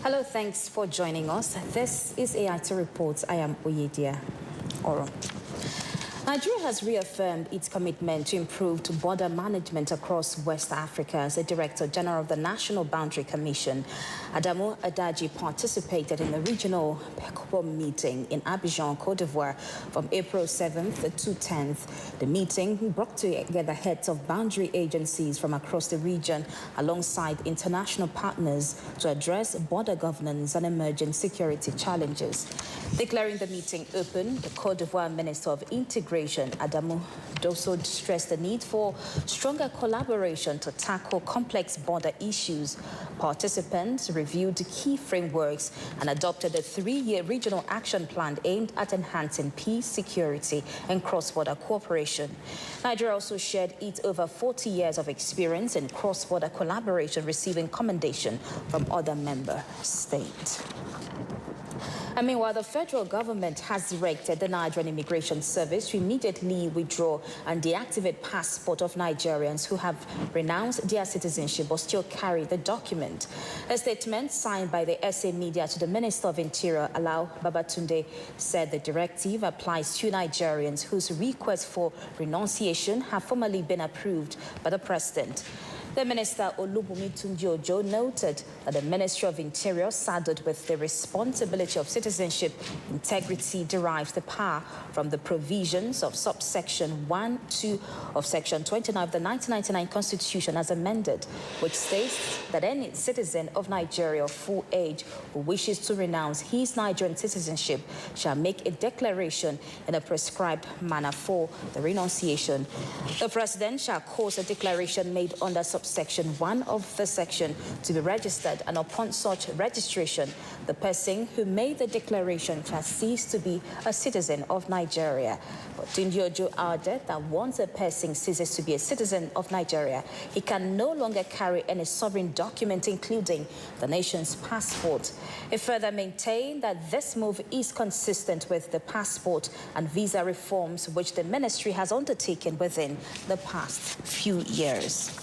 Hello, thanks for joining us. This is AIT Reports. I am Oyedia Oro. Nigeria has reaffirmed its commitment to improved border management across West Africa. As the Director General of the National Boundary Commission, Adamu Adaji, participated in the regional PECOBO meeting in Abidjan, Cote d'Ivoire from April 7th to 10th. The meeting brought together heads of boundary agencies from across the region alongside international partners to address border governance and emerging security challenges. Declaring the meeting open, the Cote d'Ivoire Minister of Integration Adamu Dosso stressed the need for stronger collaboration to tackle complex border issues. Participants reviewed key frameworks and adopted a 3-year regional action plan aimed at enhancing peace, security, and cross-border cooperation. Nigeria also shared its over 40 years of experience in cross-border collaboration, receiving commendation from other member states. And meanwhile, the federal government has directed the Nigerian Immigration Service to immediately withdraw and deactivate passport of Nigerians who have renounced their citizenship but still carry the document. A statement signed by the SA Media to the Minister of Interior, Alau Babatunde, said the directive applies to Nigerians whose requests for renunciation have formally been approved by the President. The Minister Olubunmi Tunji-Ojo noted that the Ministry of Interior, saddled with the responsibility of citizenship integrity, derives the power from the provisions of subsection 1(2) of Section 29 of the 1999 Constitution as amended, which states that any citizen of Nigeria of full age who wishes to renounce his Nigerian citizenship shall make a declaration in a prescribed manner for the renunciation. The President shall cause a declaration made under Section 1 of the section to be registered, and upon such registration, the person who made the declaration shall cease to be a citizen of Nigeria. But Tunji-Ojo added that once a person ceases to be a citizen of Nigeria, he can no longer carry any sovereign document, including the nation's passport. He further maintained that this move is consistent with the passport and visa reforms which the ministry has undertaken within the past few years.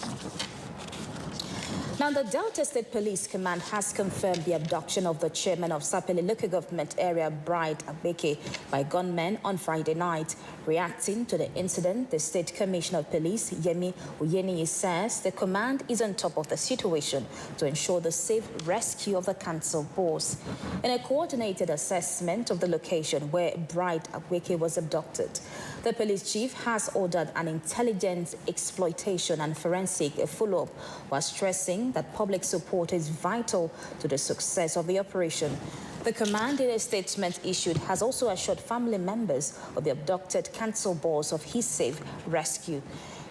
Now, the Delta State Police Command has confirmed the abduction of the chairman of Sapele Local Government Area, Bright Agbeke, by gunmen on Friday night. Reacting to the incident, the State Commissioner of Police, Yemi Uyeniyi, says the command is on top of the situation to ensure the safe rescue of the council boss. In a coordinated assessment of the location where Bright Agbeke was abducted, the police chief has ordered an intelligence exploitation and forensic follow-up, while stressing that public support is vital to the success of the operation. The command, in a statement issued, has also assured family members of the abducted council boss of his safe rescue.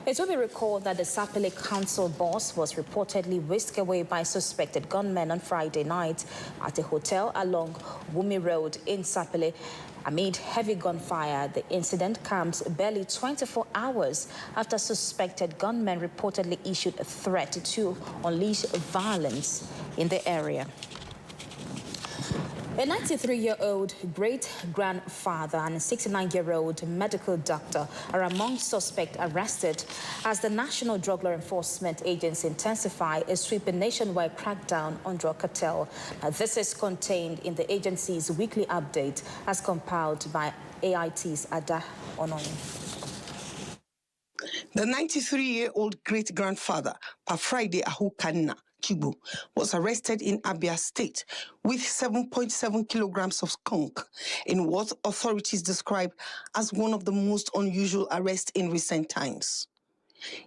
It will be recalled that the Sapele council boss was reportedly whisked away by suspected gunmen on Friday night at a hotel along Wumi Road in Sapele. Amid heavy gunfire, the incident comes barely 24 hours after suspected gunmen reportedly issued a threat to unleash violence in the area. A 93-year-old great-grandfather and a 69-year-old medical doctor are among suspects arrested as the National Drug Law Enforcement Agency intensifies a sweeping nationwide crackdown on drug cartel. This is contained in the agency's weekly update as compiled by AIT's Ada Onoyin. The 93-year-old great-grandfather, Pafraide Ahukanna Chibu, was arrested in Abia State with 7.7 kilograms of skunk in what authorities describe as one of the most unusual arrests in recent times.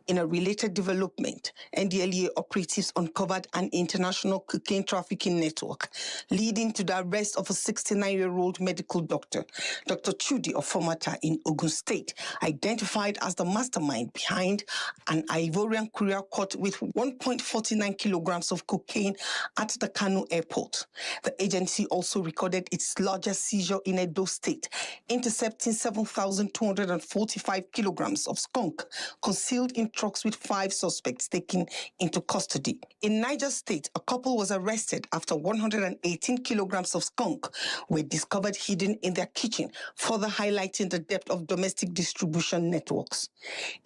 In a related development, NDLEA operatives uncovered an international cocaine trafficking network, leading to the arrest of a 69-year-old medical doctor, Dr. Chudi Ofomata in Ogun State, identified as the mastermind behind an Ivorian courier caught with 1.49 kilograms of cocaine at the Kano airport. The agency also recorded its largest seizure in Edo State, intercepting 7,245 kilograms of skunk concealed killed in trucks with 5 suspects taken into custody. In Niger State, a couple was arrested after 118 kilograms of skunk were discovered hidden in their kitchen, further highlighting the depth of domestic distribution networks.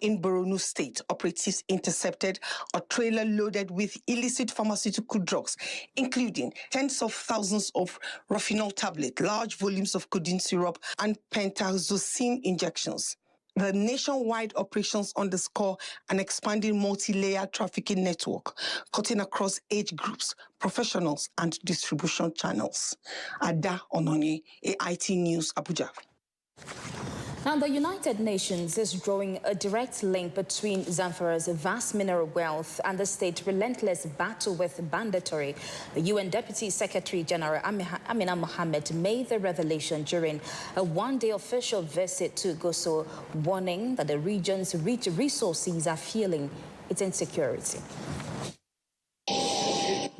In Borno State, operatives intercepted a trailer loaded with illicit pharmaceutical drugs, including tens of thousands of Rofinol tablets, large volumes of codeine syrup, and pentazocine injections. The nationwide operations underscore an expanding multi-layer trafficking network, cutting across age groups, professionals, and distribution channels. Ada Ononye, AIT News, Abuja. Now, the United Nations is drawing a direct link between Zamfara's vast mineral wealth and the state's relentless battle with banditry. The UN Deputy Secretary General Amina Mohammed made the revelation during a one-day official visit to Gusau, warning that the region's rich resources are fueling its insecurity.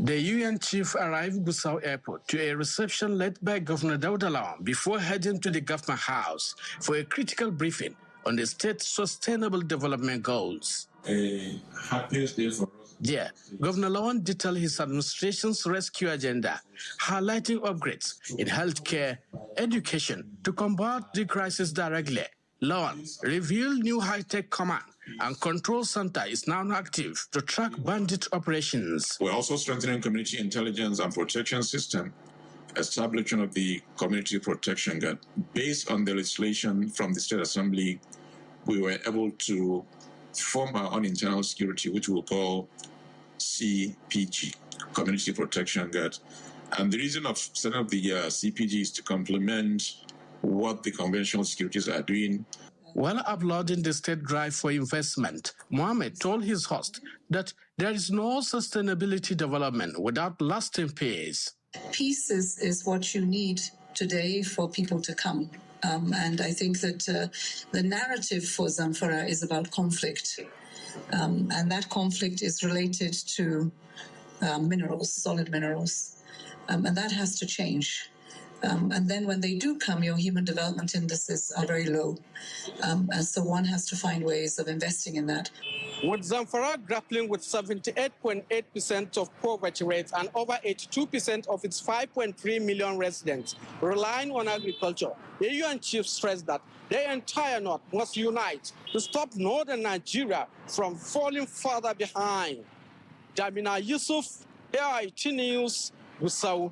The UN chief arrived Gusau Airport to a reception led by Governor Dauda Lawan before heading to the government house for a critical briefing on the state's sustainable development goals. A happiest day for us. There, Governor Lawan detailed his administration's rescue agenda, highlighting upgrades in healthcare, education to combat the crisis directly. Lawan revealed new high-tech command and control center is now active to track bandit operations. We're also strengthening community intelligence and protection system, establishment of the Community Protection Guard. Based on the legislation from the State Assembly, we were able to form our own internal security, which we'll call CPG, Community Protection Guard. And the reason of setting up the CPG is to complement what the conventional securities are doing. While applauding the state drive for investment, Mohammed told his host that there is no sustainability development without lasting peace. Peace is what you need today for people to come. And I think that the narrative for Zamfara is about conflict. And that conflict is related to minerals, solid minerals. And that has to change. And then when they do come, your human development indices are very low. And so one has to find ways of investing in that. With Zamfara grappling with 78.8% of poverty rates and over 82% of its 5.3 million residents relying on agriculture, the UN chief stressed that the entire North must unite to stop northern Nigeria from falling further behind. Damina Yusuf, AIT News, Gusau.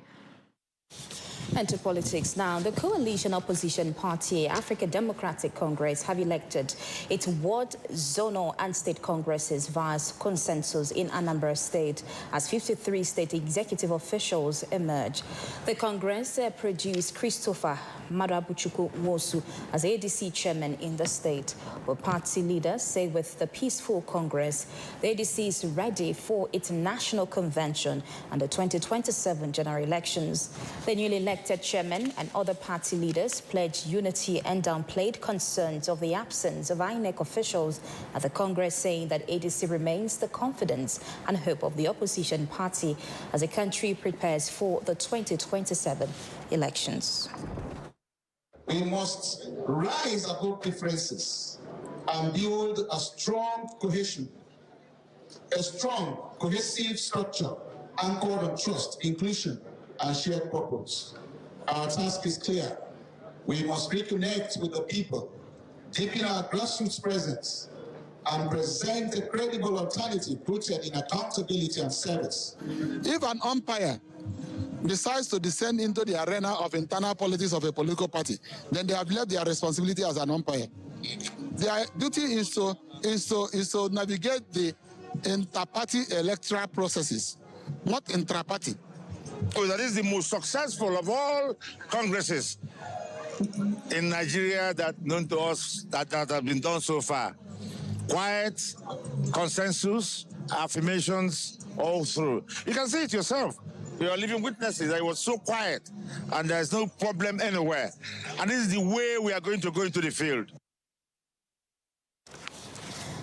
And to politics now. The coalition opposition party, African Democratic Congress, have elected its ward, zonal and state congresses via consensus in Anambra State as 53 state executive officials emerge. The Congress produced Christopher Madabuchuku Wosu as ADC chairman in the state. Well, party leaders say with the peaceful Congress, the ADC is ready for its national convention and the 2027 general elections. The newly elected chairman and other party leaders pledged unity and downplayed concerns of the absence of INEC officials at the Congress, saying that ADC remains the confidence and hope of the opposition party as the country prepares for the 2027 elections. We must rise above differences and build a strong cohesion, a strong, cohesive structure anchored on trust, inclusion, and shared purpose. Our task is clear. We must reconnect with the people, deepen our grassroots presence, and present a credible alternative rooted in accountability and service. If an umpire decides to descend into the arena of internal politics of a political party, then they have left their responsibility as an umpire. Their duty is to navigate the inter-party electoral processes, not intra-party. So that is the most successful of all congresses in Nigeria that known to us that have been done so far. Quiet, consensus, affirmations all through. You can see it yourself. We are living witnesses that it was so quiet and there's no problem anywhere. And this is the way we are going to go into the field.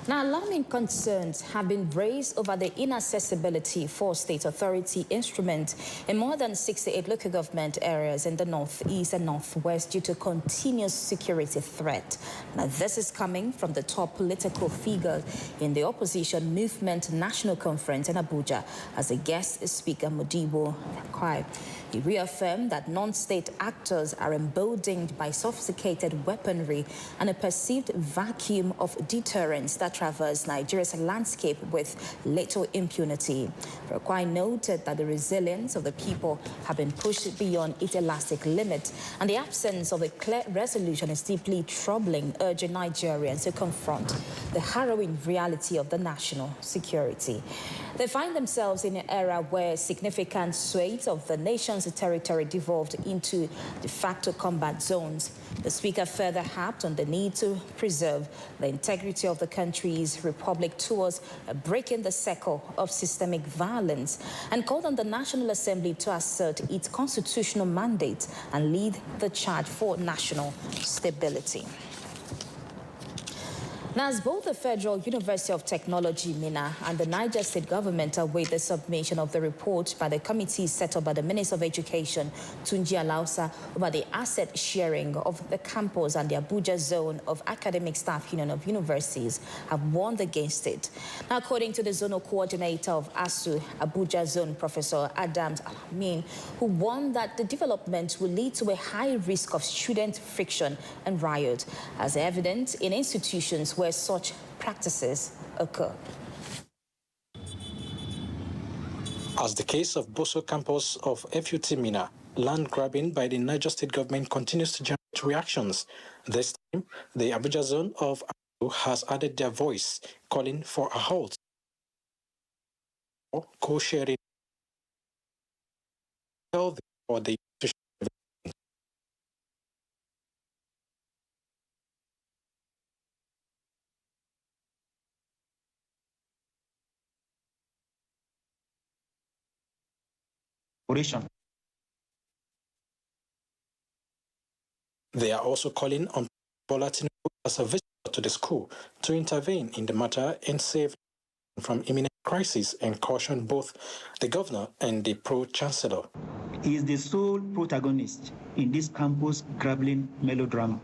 Now, alarming concerns have been raised over the inaccessibility for state authority instruments in more than 68 local government areas in the northeast and northwest due to continuous security threat. Now, this is coming from the top political figures in the opposition movement national conference in Abuja as a guest speaker, Modibo Rakwai. He reaffirmed that non-state actors are emboldened by sophisticated weaponry and a perceived vacuum of deterrence that traverse Nigeria's landscape with little impunity. Rakwai noted that the resilience of the people have been pushed beyond its elastic limit, and the absence of a clear resolution is deeply troubling, urging Nigerians to confront the harrowing reality of the national security. They find themselves in an era where significant swathes of the nation's territory devolved into de facto combat zones. The speaker further harped on the need to preserve the integrity of the country's republic towards breaking the cycle of systemic violence and called on the National Assembly to assert its constitutional mandate and lead the charge for national stability. Now, as both the Federal University of Technology, Minna, and the Niger State government await the submission of the report by the committee set up by the Minister of Education, Tunji Alausa, about the asset sharing of the campus and the Abuja zone of Academic Staff Union of Universities, have warned against it. Now, according to the zonal coordinator of ASU Abuja Zone, Professor Adams Alamin, who warned that the development will lead to a high risk of student friction and riot, as evident in institutions where such practices occur. As the case of Boso campus of FUT Minna, land grabbing by the Niger State government continues to generate reactions. This time, the Abuja zone of ASU has added their voice, calling for a halt or co-sharing or the They are also calling on Bola Tinubu as a visitor to the school to intervene in the matter and save from imminent crisis and caution both the governor and the pro-chancellor. He is the sole protagonist in this campus grappling melodrama.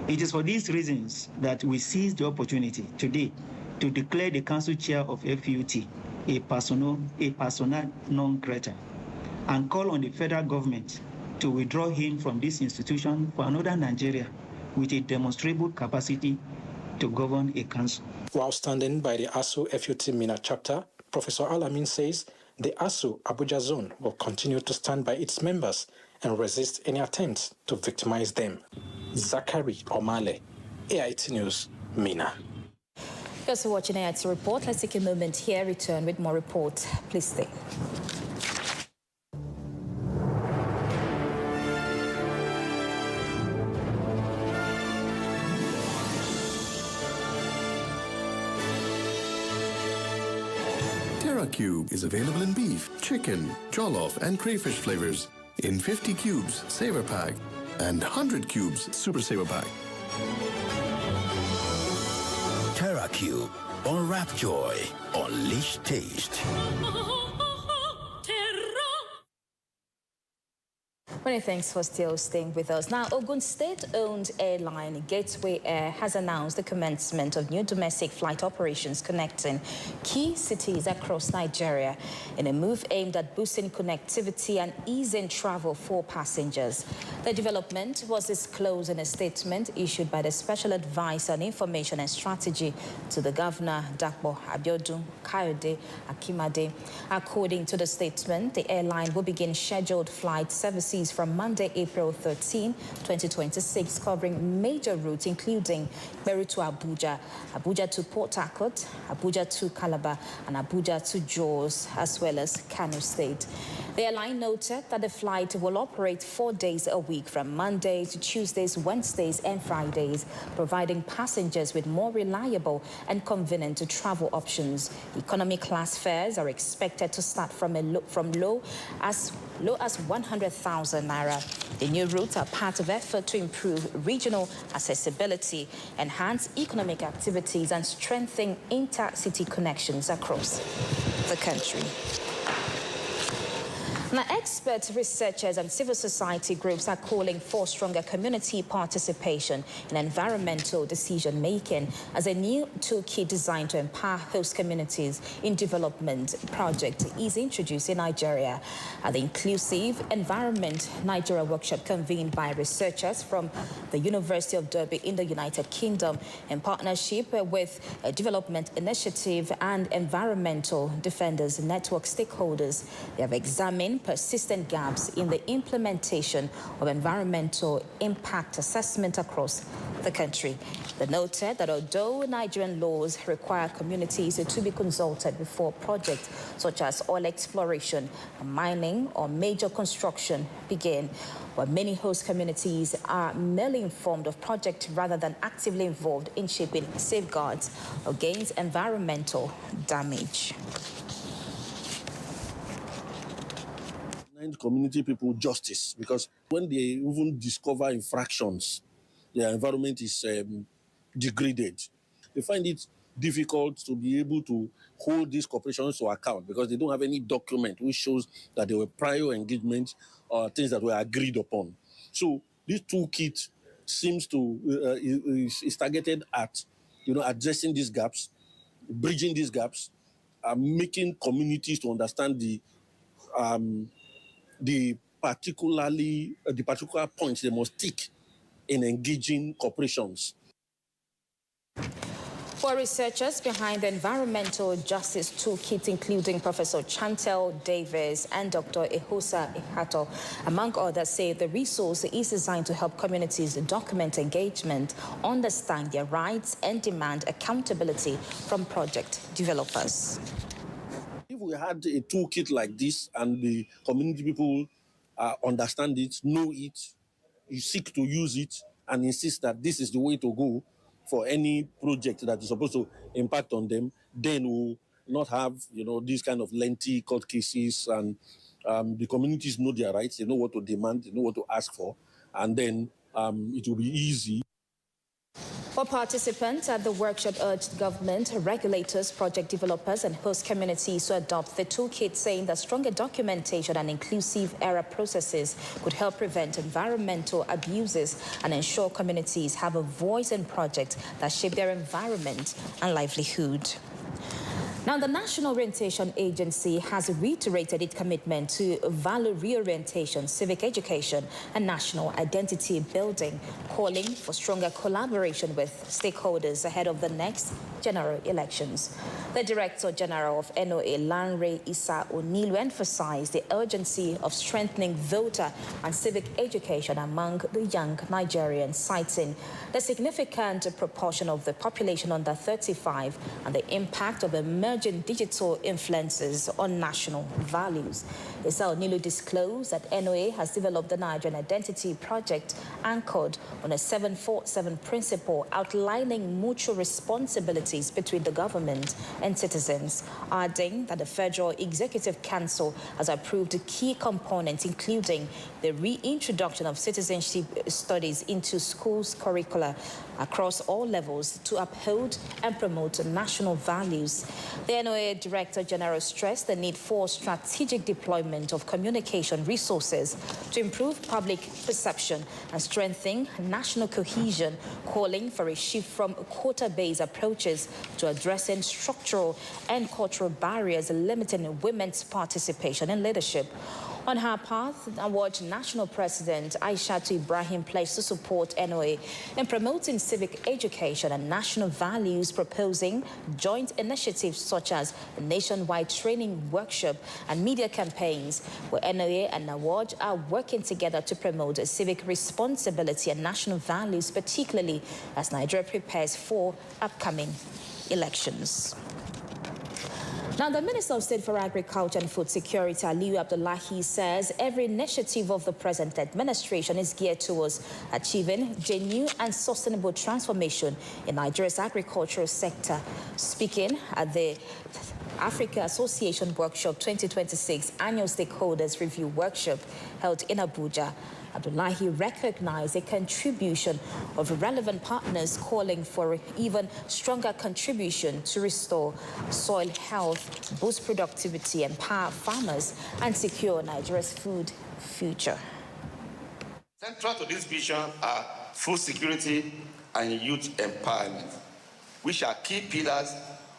It is for these reasons that we seize the opportunity today to declare the council chair of FUT a persona non grata and call on the federal government to withdraw him from this institution for another Nigeria with a demonstrable capacity to govern a council. While standing by the ASU FUT Minna chapter, Professor Alamin says the ASU Abuja zone will continue to stand by its members and resist any attempts to victimize them. Zachary Omale, AIT News, Minna. Just watching AIT Report. Let's take a moment here, return with more reports. Please stay. TerraCube is available in beef, chicken, jollof, and crayfish flavors in 50 cubes Saver Pack and 100 cubes Super Saver Pack. TerraCube, unwrap joy, unleash taste. Many thanks for still staying with us. Now, Ogun State-owned airline Gateway Air has announced the commencement of new domestic flight operations connecting key cities across Nigeria in a move aimed at boosting connectivity and easing travel for passengers. The development was disclosed in a statement issued by the Special Advisor on Information and Strategy to the Governor, Dapo Abiodun Kayode Akimade. According to the statement, the airline will begin scheduled flight services from Monday, April 13, 2026, covering major routes including Meru to Abuja, Abuja to Port Harcourt, Abuja to Calabar, and Abuja to Jos, as well as Kano State. The airline noted that the flight will operate 4 days a week from Mondays to Tuesdays, Wednesdays, and Fridays, providing passengers with more reliable and convenient travel options. Economy class fares are expected to start from low as 100,000 naira. The new routes are part of effort to improve regional accessibility, enhance economic activities, and strengthen inter-city connections across the country. Now, experts, researchers, and civil society groups are calling for stronger community participation in environmental decision-making as a new toolkit designed to empower host communities in development project is introduced in Nigeria. At the Inclusive Environment Nigeria workshop convened by researchers from the University of Derby in the United Kingdom in partnership with a development initiative and environmental defenders network stakeholders, they have examined persistent gaps in the implementation of environmental impact assessment across the country. They noted that although Nigerian laws require communities to be consulted before projects such as oil exploration, mining, or major construction begin, but many host communities are merely informed of projects rather than actively involved in shaping safeguards against environmental damage. Community people justice, because when they even discover infractions, their environment is degraded. They find it difficult to be able to hold these corporations to account because they don't have any document which shows that there were prior engagements or things that were agreed upon. So this toolkit seems to is targeted at addressing these gaps, bridging these gaps, making communities to understand the particular points they must take in engaging corporations. For researchers behind the Environmental Justice Toolkit, including Professor Chantel Davis and Dr. Ehosa Ihato, among others, say the resource is designed to help communities document engagement, understand their rights, and demand accountability from project developers. If we had a toolkit like this and the community people understand it, know it, you seek to use it and insist that this is the way to go for any project that is supposed to impact on them, then we'll not have, these kind of lengthy court cases, and the communities know their rights, they know what to demand, they know what to ask for, and then it will be easy. For participants at the workshop urged government, regulators, project developers, and host communities to adopt the toolkit, saying that stronger documentation and inclusive error processes could help prevent environmental abuses and ensure communities have a voice in projects that shape their environment and livelihood. Now, the National Orientation Agency has reiterated its commitment to value reorientation, civic education, and national identity building, calling for stronger collaboration with stakeholders ahead of the next general elections. The Director General of NOA, Lanre Issa Onilu, emphasized the urgency of strengthening voter and civic education among the young Nigerians, citing the significant proportion of the population under 35 and the impact of emerging digital influences on national values. Issa Onilu disclosed that NOA has developed the Nigerian Identity Project anchored on a 747 principle outlining mutual responsibilities between the government and citizens, adding that the Federal Executive Council has approved key components, including the reintroduction of citizenship studies into schools' curricula across all levels to uphold and promote national values. The NOA Director General stressed the need for strategic deployment of communication resources to improve public perception and strengthen national cohesion, calling for a shift from quota-based approaches to addressing structural and cultural barriers limiting women's participation in leadership. On her part, Award National President Aishatu Ibrahim pledged to support NOA in promoting civic education and national values, proposing joint initiatives such as a nationwide training workshop and media campaigns, where NOA and Award are working together to promote civic responsibility and national values, particularly as Nigeria prepares for upcoming elections. Now, the Minister of State for Agriculture and Food Security, Aliyu Abdullahi, says every initiative of the present administration is geared towards achieving genuine and sustainable transformation in Nigeria's agricultural sector. Speaking at the Africa Association Workshop 2026 Annual Stakeholders Review Workshop held in Abuja. Abdullahi recognized a contribution of relevant partners, calling for even stronger contribution to restore soil health, boost productivity, empower farmers, and secure Nigeria's food future. Central to this vision are food security and youth empowerment, which are key pillars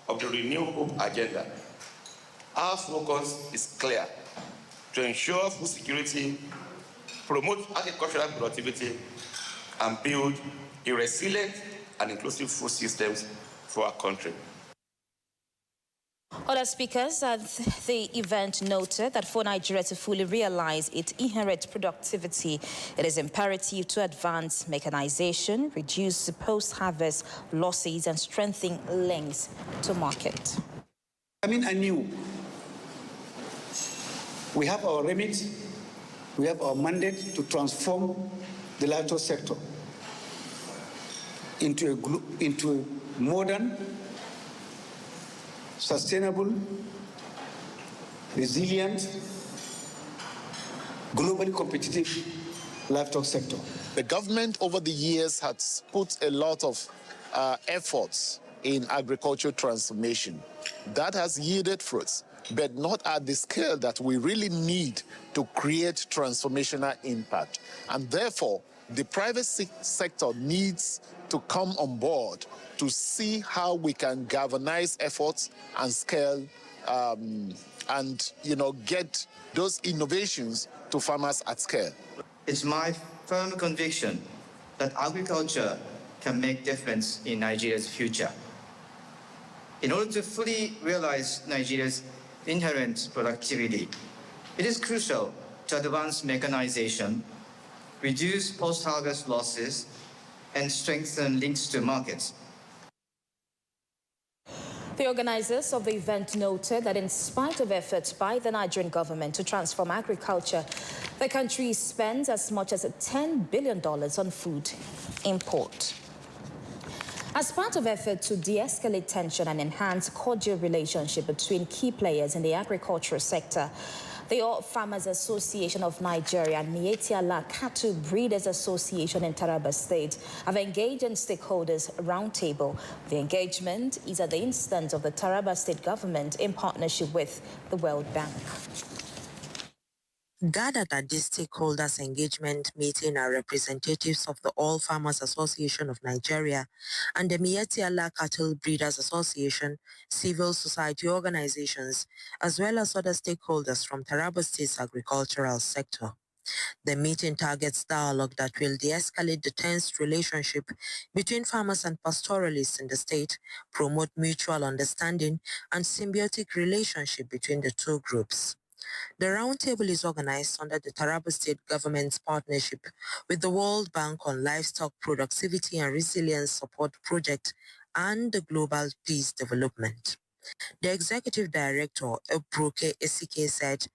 of the Renew Hope agenda. Our focus is clear: to ensure food security, promote agricultural productivity, and build a resilient and inclusive food systems for our country. Other speakers at the event noted that for Nigeria to fully realize its inherent productivity, it is imperative to advance mechanization, reduce post-harvest losses, and strengthen links to market. Anew, we have our remit, we have our mandate to transform the livestock sector into a modern, sustainable, resilient, globally competitive livestock sector. The government over the years has put a lot of efforts in agricultural transformation. That has yielded fruits, but not at the scale that we really need to create transformational impact. And therefore, the private sector needs to come on board to see how we can galvanize efforts and scale and get those innovations to farmers at scale. It's my firm conviction that agriculture can make a difference in Nigeria's future. In order to fully realize Nigeria's inherent productivity, it is crucial to advance mechanization, reduce post-harvest losses, and strengthen links to markets. The organizers of the event noted that in spite of efforts by the Nigerian government to transform agriculture, the country spends as much as $10 billion on food import. As part of effort to de-escalate tension and enhance cordial relationship between key players in the agricultural sector, the All Farmers Association of Nigeria and Miyetti Allah Cattle Breeders Association in Taraba State have engaged in stakeholders roundtable. The engagement is at the instance of the Taraba State government in partnership with the World Bank. Gathered at this stakeholders engagement meeting are representatives of the All Farmers Association of Nigeria and the Miyetti Allah Cattle Breeders Association, civil society organizations, as well as other stakeholders from Taraba State's agricultural sector. The meeting targets dialogue that will de-escalate the tense relationship between farmers and pastoralists in the state, promote mutual understanding and symbiotic relationship between the two groups. The roundtable is organized under the Taraba State government's partnership with the World Bank on Livestock Productivity and Resilience Support Project and the Global Peace Development. The executive director, Ebroke Esike, said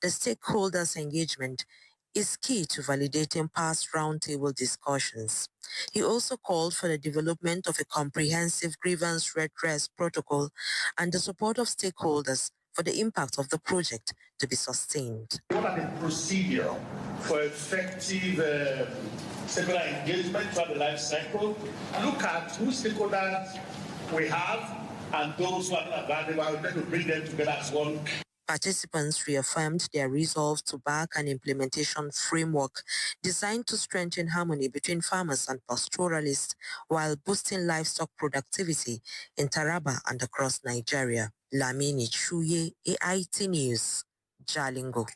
the stakeholders' engagement is key to validating past roundtable discussions. He also called for the development of a comprehensive grievance redress protocol and the support of stakeholders for the impact of the project to be sustained. What are the procedure for effective stakeholder engagement throughout the life cycle? Look at who stakeholders we have and those who are not available. I would like to bring them together as one. Participants reaffirmed their resolve to back an implementation framework designed to strengthen harmony between farmers and pastoralists while boosting livestock productivity in Taraba and across Nigeria. Lamini Chuye, AIT News, Jalingo.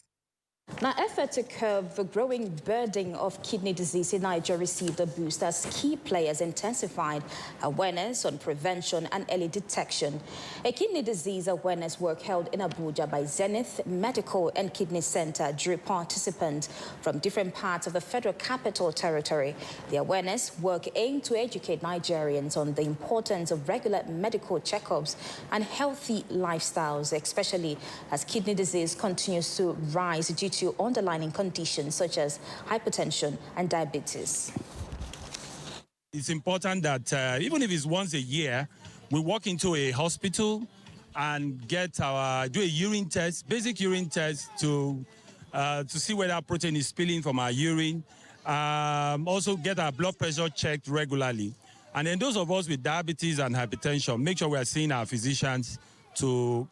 Now, effort to curb the growing burden of kidney disease in Nigeria received a boost as key players intensified awareness on prevention and early detection. A kidney disease awareness work held in Abuja by Zenith Medical and Kidney Center drew participants from different parts of the Federal Capital Territory. The awareness work aimed to educate Nigerians on the importance of regular medical checkups and healthy lifestyles, especially as kidney disease continues to rise due to underlying conditions such as hypertension and diabetes. It's important that even if it's once a year, we walk into a hospital and do a urine test, basic urine test to see whether protein is spilling from our urine. Also get our blood pressure checked regularly. And then those of us with diabetes and hypertension, make sure we are seeing our physicians to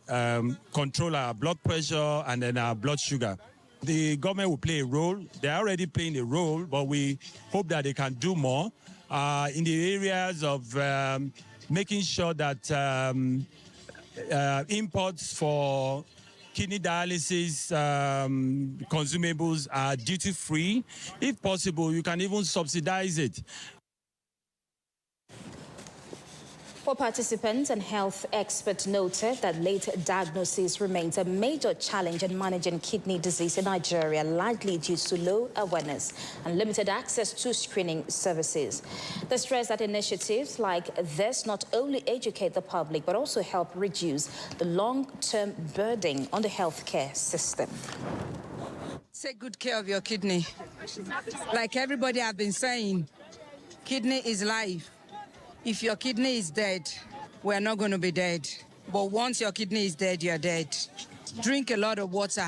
control our blood pressure and then our blood sugar. The government will play a role. They're already playing a role, but we hope that they can do more in the areas of making sure that imports for kidney dialysis consumables are duty-free. If possible, you can even subsidize it. For participants and health experts noted that late diagnosis remains a major challenge in managing kidney disease in Nigeria, largely due to low awareness and limited access to screening services. They stress that initiatives like this not only educate the public, but also help reduce the long-term burden on the healthcare system. Take good care of your kidney. Like everybody have been saying, kidney is life. If your kidney is dead, we're not going to be dead. But once your kidney is dead, you're dead. Drink a lot of water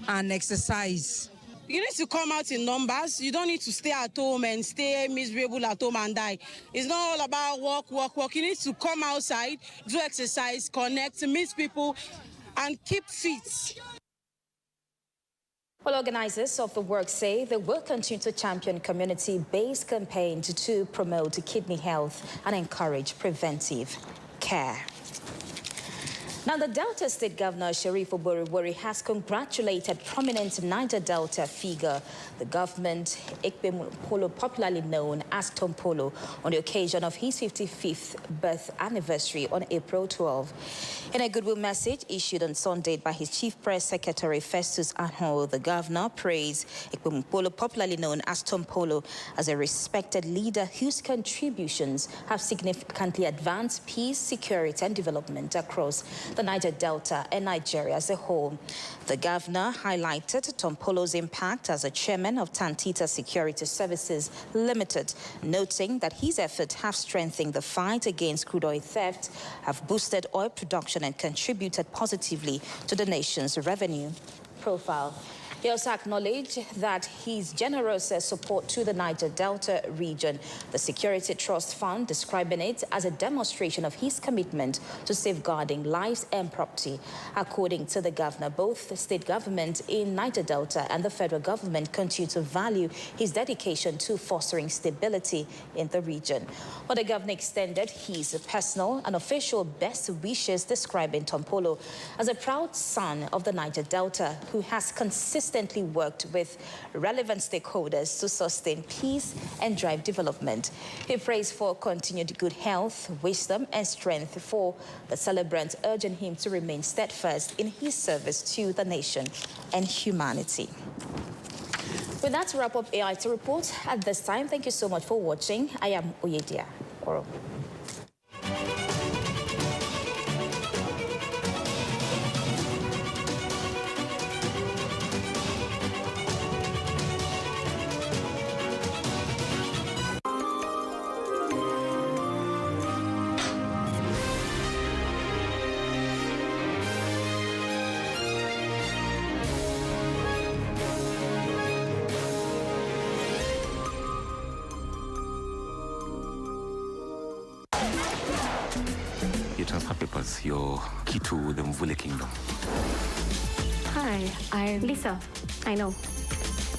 and exercise. You need to come out in numbers. You don't need to stay at home and stay miserable at home and die. It's not all about work. You need to come outside, do exercise, connect, meet people, and keep fit. Well, organizers of the work say they will continue to champion community-based campaigns to promote kidney health and encourage preventive care. Now, the Delta State Governor, Sheriff Oboriwori, has congratulated prominent Niger Delta figure, the government Ekpem Polo, popularly known as Tom Polo, on the occasion of his 55th birth anniversary on April 12. In a goodwill message issued on Sunday by his Chief Press Secretary, Festus Anho, the governor praised Ekpem Polo, popularly known as Tom Polo, as a respected leader whose contributions have significantly advanced peace, security, and development across the Niger Delta and Nigeria as a whole. The governor highlighted Tom Polo's impact as a chairman of Tantita Security Services Limited, noting that his efforts have strengthened the fight against crude oil theft, have boosted oil production, and contributed positively to the nation's revenue profile. He also acknowledged that his generous support to the Niger Delta region, the Security Trust Fund, describing it as a demonstration of his commitment to safeguarding lives and property. According to the governor, both the state government in Niger Delta and the federal government continue to value his dedication to fostering stability in the region. But the governor extended his personal and official best wishes, describing Tom Polo as a proud son of the Niger Delta who has consistently worked with relevant stakeholders to sustain peace and drive development. He prays for continued good health, wisdom, and strength for the celebrant, urging him to remain steadfast in his service to the nation and humanity. With that, to wrap up AIT Report at this time. Thank you so much for watching. I am Oyedia Oro. Your transfer papers, your key to the Mvule Kingdom. Hi, I'm Lisa. I know.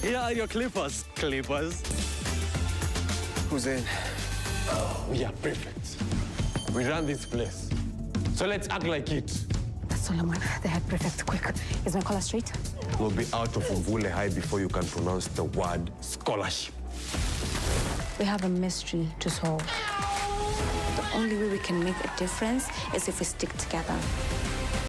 Here are your clippers. Clippers. Hussein, we are perfect. We run this place. So let's act like it. Solomon, the head prefect, quick. Is my collar straight? We'll be out of Mvule High before you can pronounce the word scholarship. We have a mystery to solve. The only way we can make a difference is if we stick together.